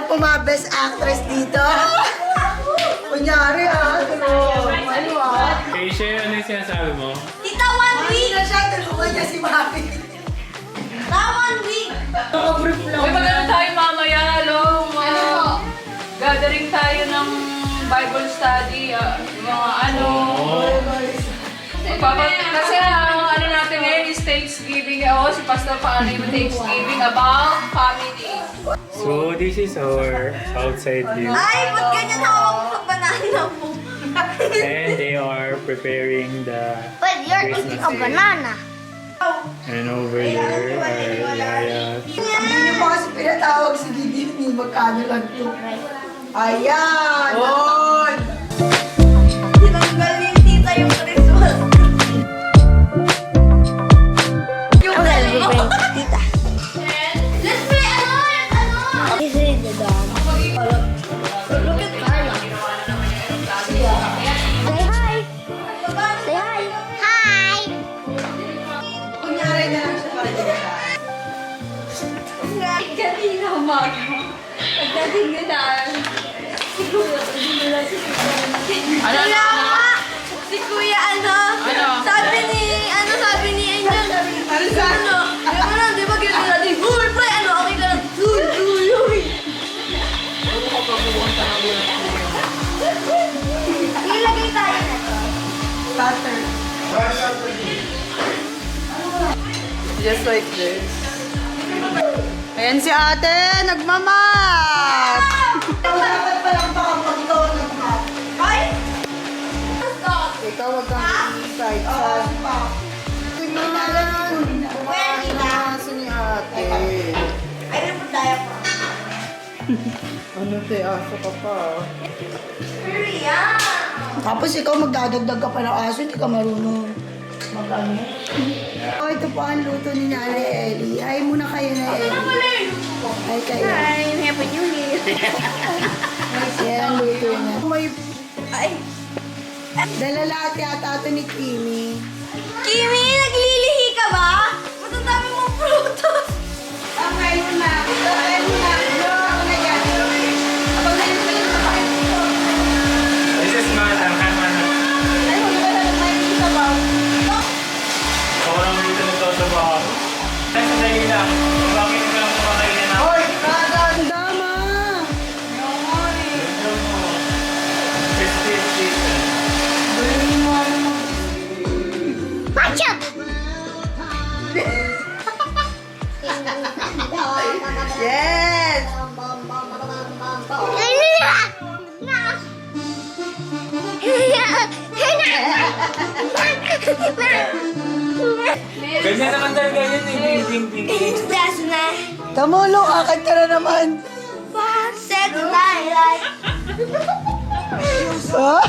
po mga best actress dito. Kunyari Okay, share ano yung sinasabi mo? Tita, 1 week! na siya, tulungan niya si Mami. Na 1 week! Nakabrief lang. Uy, maganda tayo mamaya, gathering tayo ng Bible study, mga ano. Kasi ang ano natin ngayon is Thanksgiving. Si Pastor paano yung Thanksgiving about family. So, this is our outside view. Ay, ba't ganyan hawak mo sa banana mo? And they are preparing the But you're eating a banana. And over there are Yaya. Hindi niyo pa kasi pinatawag si Gideon ni magkano lang ito. Ayan! On! Tinanggal ni tita yung Christmas. Yung galing mo. Tita. Let's play ano? This is the dog. Look at Carla. Say hi. Say hi. Hi. Kunyari na lang siya para dito siya. Kanina umaga. Pagdating ko na, siguro hindi nila si Ano na? Si Kuya ano? Sabi ni Angel. Ano? Ano na, di ba gano'n natin? Uy, play! Ano? Okay ka lang. Uy! Ilagay tayo na to. Butter. Just like this. Ayan si ate, nagmamat! Dapat pa lang baka pag ikaw nagmamat. Ay! Ikaw wag kang i-side. Pumasok ni ate. Ay, ano po tayo pa? Ano te, aso ka pa. Korea! Tapos ikaw magdadagdag ka pa ng aso, hindi ka marunong mag-ano. Oh, ito po ang luto ni Nanay Ellie. Ay muna kayo na Ellie. Ay kayo. Hi, Happy New Year! Yan ang luto niya. May Ay! dala lahat yata ito ni Kimi. Kimi, naglilihi ka ba? Ba't ang dami mong prutos? Okay mo na. Okay mo na. Ako na yan. Abang na yung palit na kayo. This is Manang. Hi, Manang. Ay, huwag ka na nakikita ba? Ako lang dito nagtotoba ako. Sandali lang. Bakit ka lang kumakainin ako? Hoy! Dama! Festive season. Watch out! Yes! Ganyan naman talaga yun eh. Ding, ding, ding. That's na. Tamulo, akad ka na naman. Sex life. Ha?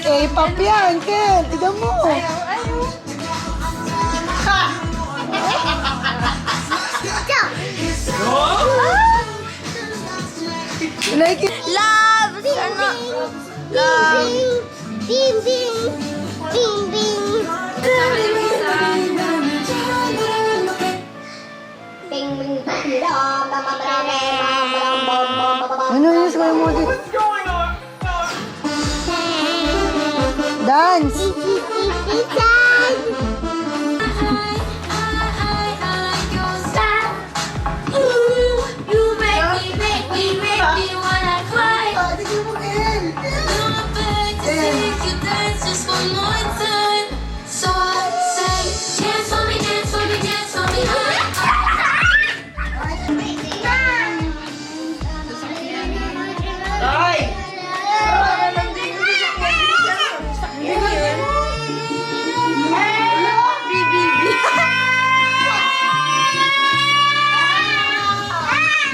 K-pop yan, Ken. Tignan mo. Like it. Love! Ano? Love! Bing, bing! Bing, bing! Bing, bing! Ano yun sa mo dito? Dance!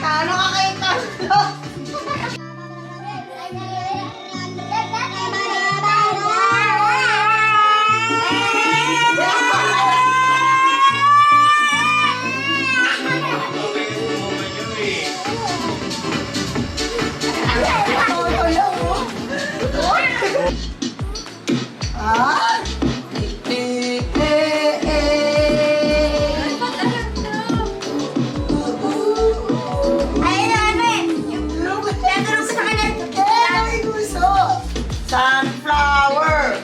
Ano ka kayo ka? power.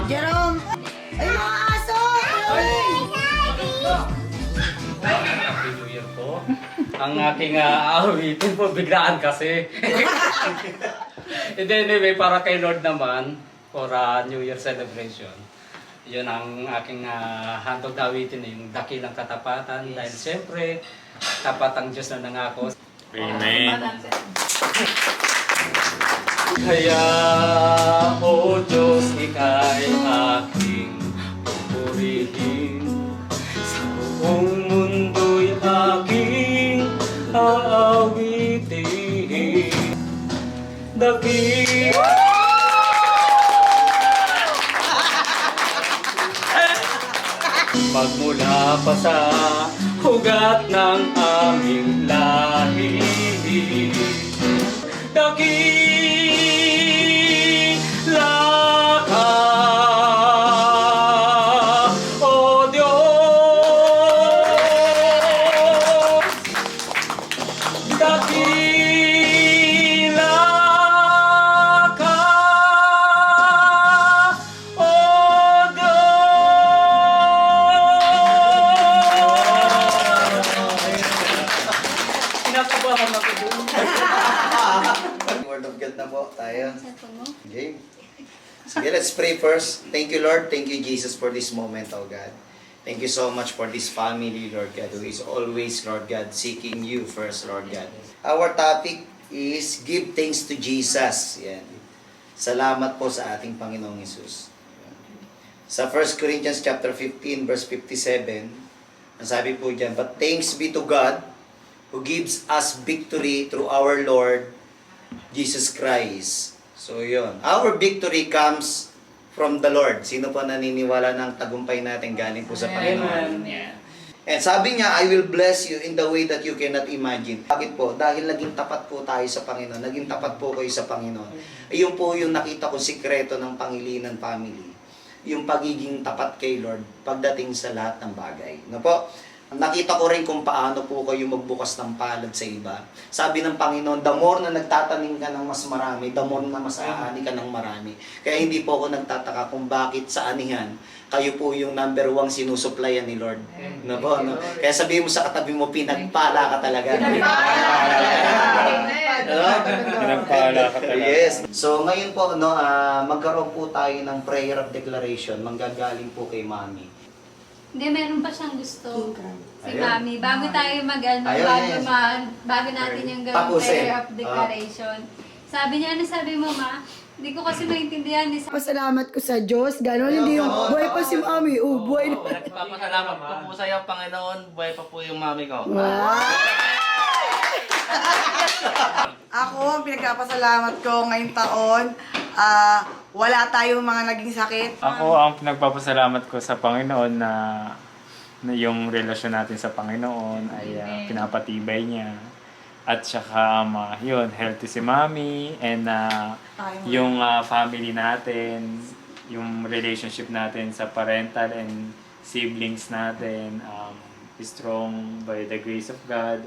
Jerome! Ay, mga aso! Happy New Year po. Ang aking awitin po, biglaan kasi. And then anyway, para kay Lord naman, for New Year celebration, yun ang aking handog na awitin, yung dakilang katapatan. Dahil siyempre, tapat ang Diyos na nangako. Amen. Kaya, O Diyos, ika'y aking pupurihin. Sa buong mundo'y aking aawitin. Dakila. Magmula pa sa hugat ng aming lahi. Dakila ka, O Diyos. Dakila ka, O Diyos. Kinakabahan ako doon. Word of God na po tayo. Okay. Sige, let's pray first. Thank you, Lord. Thank you, Jesus, for this moment, oh God. Thank you so much for this family, Lord God, who is always, Lord God, seeking you first, Lord God. Our topic is give thanks to Jesus. Yan. Salamat po sa ating Panginoong Hesus. Sa 1 Corinthians chapter 15, verse 57, ang sabi po dyan, but thanks be to God who gives us victory through our Lord Jesus Christ. So yun. Our victory comes from the Lord. Sino po naniniwala ng tagumpay natin galing po sa Panginoon? And sabi niya, I will bless you in the way that you cannot imagine. Bakit po? Dahil naging tapat po tayo sa Panginoon. Naging tapat po kayo sa Panginoon. Iyon po yung nakita ko sikreto ng Pangilinan family. Yung pagiging tapat kay Lord pagdating sa lahat ng bagay. No po? Nakita ko rin kung paano po kayo magbukas ng palad sa iba. Sabi ng Panginoon, the more na nagtatanim ka ng mas marami, the more na mas aani ka ng marami. Kaya hindi po ako nagtataka kung bakit sa anihan, kayo po yung number 1 sinusuplayan ni Lord. No po, no? Kaya sabihin mo sa katabi mo, pinagpala ka talaga. Pinagpala ka talaga. Yes. So ngayon po, no, magkaroon po tayo ng prayer of declaration. Manggagaling po kay Mami. Hindi, meron pa siyang gusto. Si Ayun. Mami. Bago tayo Ayun, bago natin yung gawin Tapusin. prayer of declaration. Sabi niya, ano sabi mo, Ma? Hindi ko kasi maintindihan. Pasalamat ko sa Diyos. Ganon, hindi yung buhay pa si Mami. Buhay na. Nagpapasalamat ko po sa iyo, Panginoon. Buhay pa po yung mami ko. Ako, ang pinagpapasalamat ko ngayong taon, wala tayong mga naging sakit. Ako ang pinagpapasalamat ko sa Panginoon na yung relasyon natin sa Panginoon ay pinapatibay niya. At saka yun, healthy si Mami and yung family natin, yung relationship natin sa parental and siblings natin, strong by the grace of God.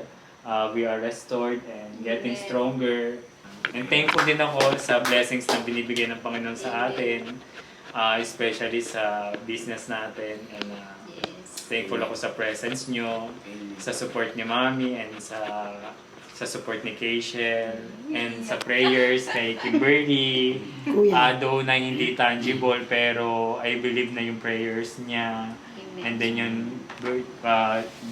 We are restored and getting stronger. And thankful din ako sa blessings na binibigay ng Panginoon sa atin, especially sa business natin. And thankful ako sa presence nyo, sa support ni Mami, and sa support ni Keishel, and sa prayers kay Kimberly. Though na hindi tangible, pero I believe na yung prayers niya. And then yung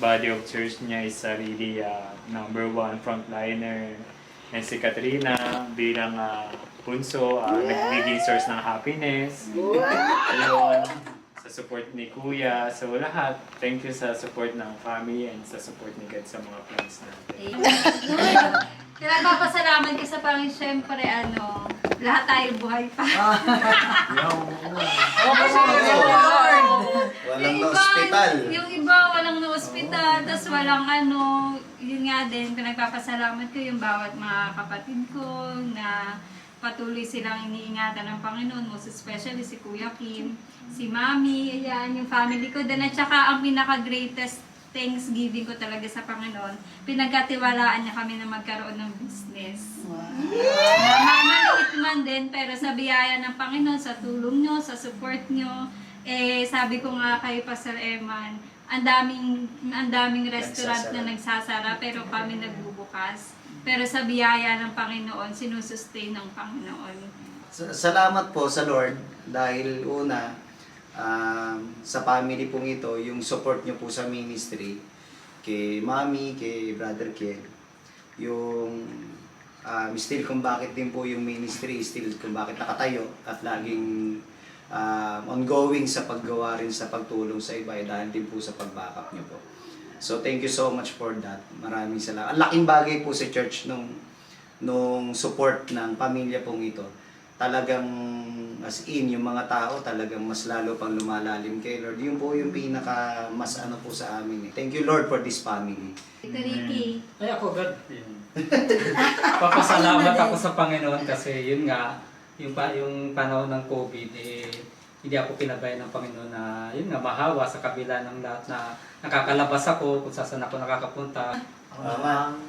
body of church niya is really number 1 frontliner. And si Katrina bilang punso, nagbiging source ng happiness. Ayun, sa support ni Kuya. So lahat, thank you sa support ng family and sa support ni God sa mga plans natin. Pinagpapasalamat ko sa Panginoon, syempre, lahat tayo buhay pa. Walang na ospital. Yung iba, walang na ospital, tapos walang yun nga din, pinagpapasalamat ko yung bawat mga kapatid ko na patuloy silang iniingatan ng Panginoon, most especially si Kuya Kim. si Mami, ayan, yung family ko. Then at saka ang pinaka-greatest thanksgiving ko talaga sa Panginoon, pinagkatiwalaan niya kami na magkaroon ng business. Maliit man din, pero sa biyaya ng Panginoon, sa tulong nyo, sa support nyo, sabi ko nga kay Pastor Eman, ang daming restaurant na nagsasara, pero kami nagbubukas. Pero sa biyaya ng Panginoon, sinusustain ng Panginoon. Salamat po sa Lord dahil una, sa family pong ito, yung support nyo po sa ministry, kay Mami, kay Brother Ken, yung still kung bakit din po yung ministry, still kung bakit nakatayo at laging ongoing sa paggawa rin sa pagtulong sa iba, dahil din po sa pag-backup nyo po. So thank you so much for that. Maraming salamat. Ang laking bagay po sa church nung support ng pamilya pong ito. Talagang as in, yung mga tao talagang mas lalo pang lumalalim kay Lord. Yun po yung pinaka mas ano po sa amin. Thank you Lord for this family. Ito, Ricky. Ay ako, God. Papasalamat ako sa Panginoon kasi yun nga, yung panahon ng COVID, hindi ako pinabayaan ng Panginoon na yun nga, mahawa sa kabila ng lahat na nakakalabas ako kung saan ako nakakapunta.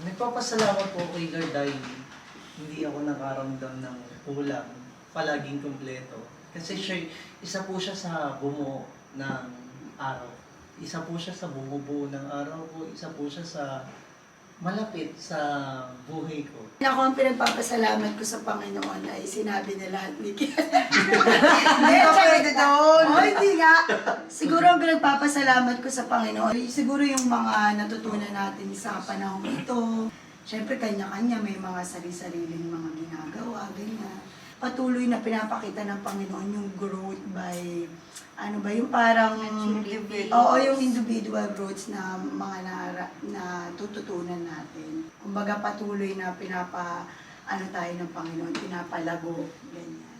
Nagpapasalamat po kay Lord dahil hindi ako nakaramdam ng kulang, palaging kumpleto. Kasi siya, isa po siya sa bumuo ng araw. Isa po siya sa bumubuo ng araw ko. Isa po siya sa malapit sa buhay ko. Ako, ang pinagpapasalamat ko sa Panginoon ay sinabi na lahat ni Ken. Hindi ka pwede doon. Oh, hindi nga. Siguro ang pinagpapasalamat ko sa Panginoon, siguro yung mga natutunan natin sa panahon ito. Siyempre, kanya-kanya may mga sarili-sariling mga ginagawa, ganyan. Patuloy na pinapakita ng Panginoon yung growth by, ano ba, yung parang, oo, yung individual growths na mga natututunan natin. Kumbaga patuloy na tayo ng Panginoon, pinapalago, ganyan.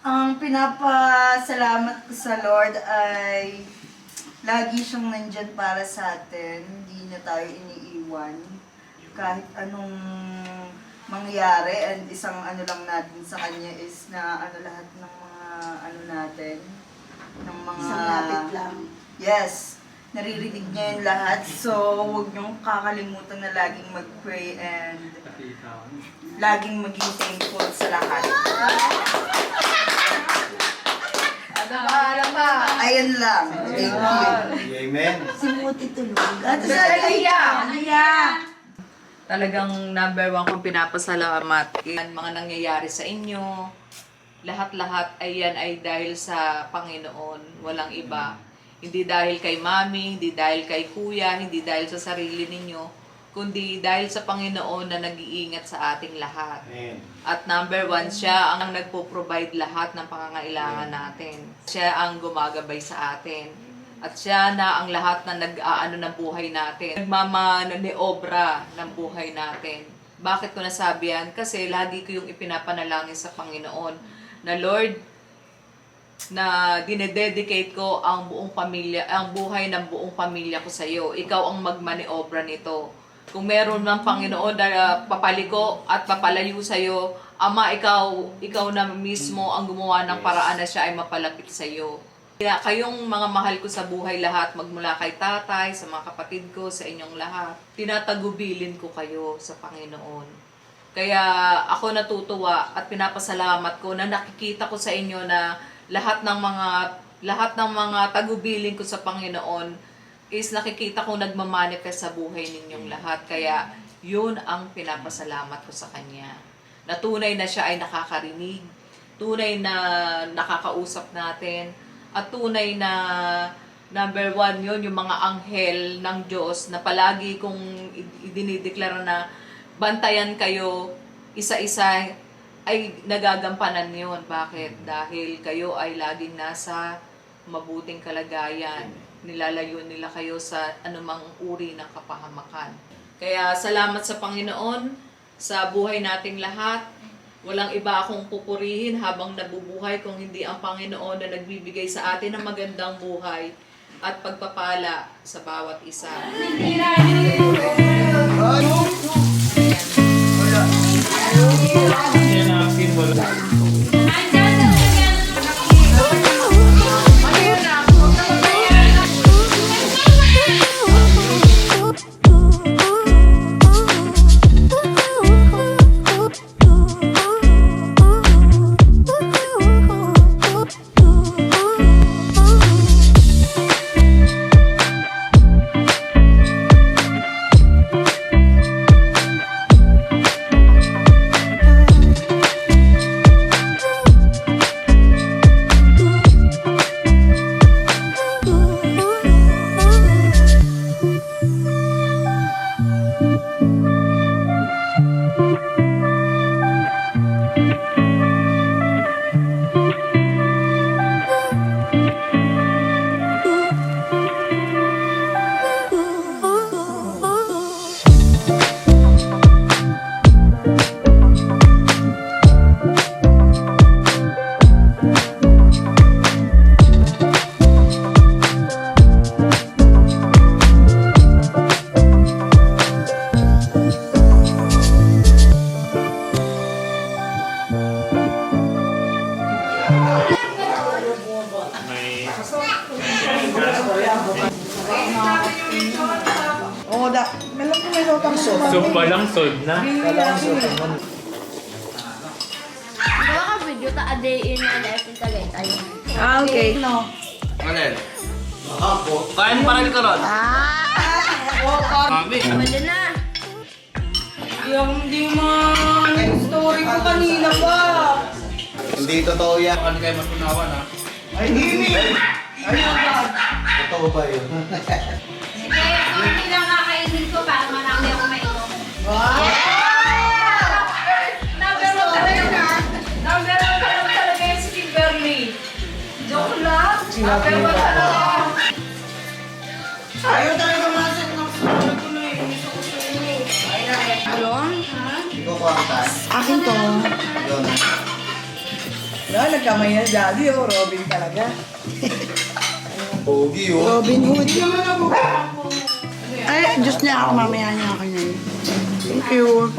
Ang pinapasalamat ko sa Lord ay lagi siyang nandyan para sa atin. Hindi niya tayo iniiwan. Kahit anong mangyari, and isang ano lang natin sa Kanya is na lahat ng mga natin, ng mga... Isang lapit lang. Yes, naririnig niya yung lahat. So, huwag niyong kakalimutan na laging mag-pray and laging maging thankful sa lahat. Ayan lang. Thank you. Amen. Simuti tulog. At sa Talagang number 1 kong pinapasalamat. Yan, mga nangyayari sa inyo, lahat-lahat ay yan ay dahil sa Panginoon, walang iba. Hindi dahil kay Mami, hindi dahil kay Kuya, hindi dahil sa sarili ninyo, kundi dahil sa Panginoon na nag-iingat sa ating lahat. Amen. At number 1, siya ang nagpo-provide lahat ng pangangailangan natin. Siya ang gumagabay sa atin. At siya na ang lahat na nag-aano ng buhay natin. Nagmamaniobra ng buhay natin. Bakit ko nasabi yan? Kasi lagi ko yung ipinapanalangin sa Panginoon na Lord, na dinededicate ko ang buong pamilya, ang buhay ng buong pamilya ko sa iyo. Ikaw ang magmaniobra nito. Kung meron ng Panginoon na papaliko at papalayo sa iyo, Ama, ikaw na mismo ang gumawa ng paraan na siya ay mapalapit sa iyo. Kaya kayong mga mahal ko sa buhay lahat, magmula kay tatay, sa mga kapatid ko, sa inyong lahat, tinatagubilin ko kayo sa Panginoon. Kaya ako natutuwa at pinapasalamat ko na nakikita ko sa inyo na lahat ng mga tagubilin ko sa Panginoon is nakikita ko nagmamanifest sa buhay ninyong lahat. Kaya yun ang pinapasalamat ko sa Kanya. Na tunay na siya ay nakakarinig, tunay na nakakausap natin, at tunay na number 1 yun, yung mga anghel ng Diyos na palagi kong idinideklara na bantayan kayo isa-isa ay nagagampanan yun. Bakit? Dahil kayo ay laging nasa mabuting kalagayan. Nilalayo nila kayo sa anumang uri ng kapahamakan. Kaya salamat sa Panginoon sa buhay nating lahat. Walang iba akong pupurihin habang nabubuhay kung hindi ang Panginoon na nagbibigay sa atin ng magandang buhay at pagpapala sa bawat isa. Yan ang symbol. pangsot. Soup pa lang, sold na. Gawa ka video ta a day in my life in Tagaytay. Okay. No. Alin? Kain pa rin ka ron. Mami. Wala na. Yung di man. Story ko kanina pa. Hindi totoo yan. Ano kayo matunawan ha? Ay, hindi. Totoo ba yun? Sige, konti lang kakainin ko para marami ako mainom. Number one talaga yan si Kimberly. Joke lang. Number one talaga. Ayaw talaga masin ng story ko na eh. Gusto ko sa inyo. Ano? Ikaw ko ang taas. Akin to. Yun. Wala, nagkamay na daddy oh. Robin talaga. Pogi yun. Robin Hood naman ako. Ay, Diyos niya ako mamaya niya ako niya. Thank you.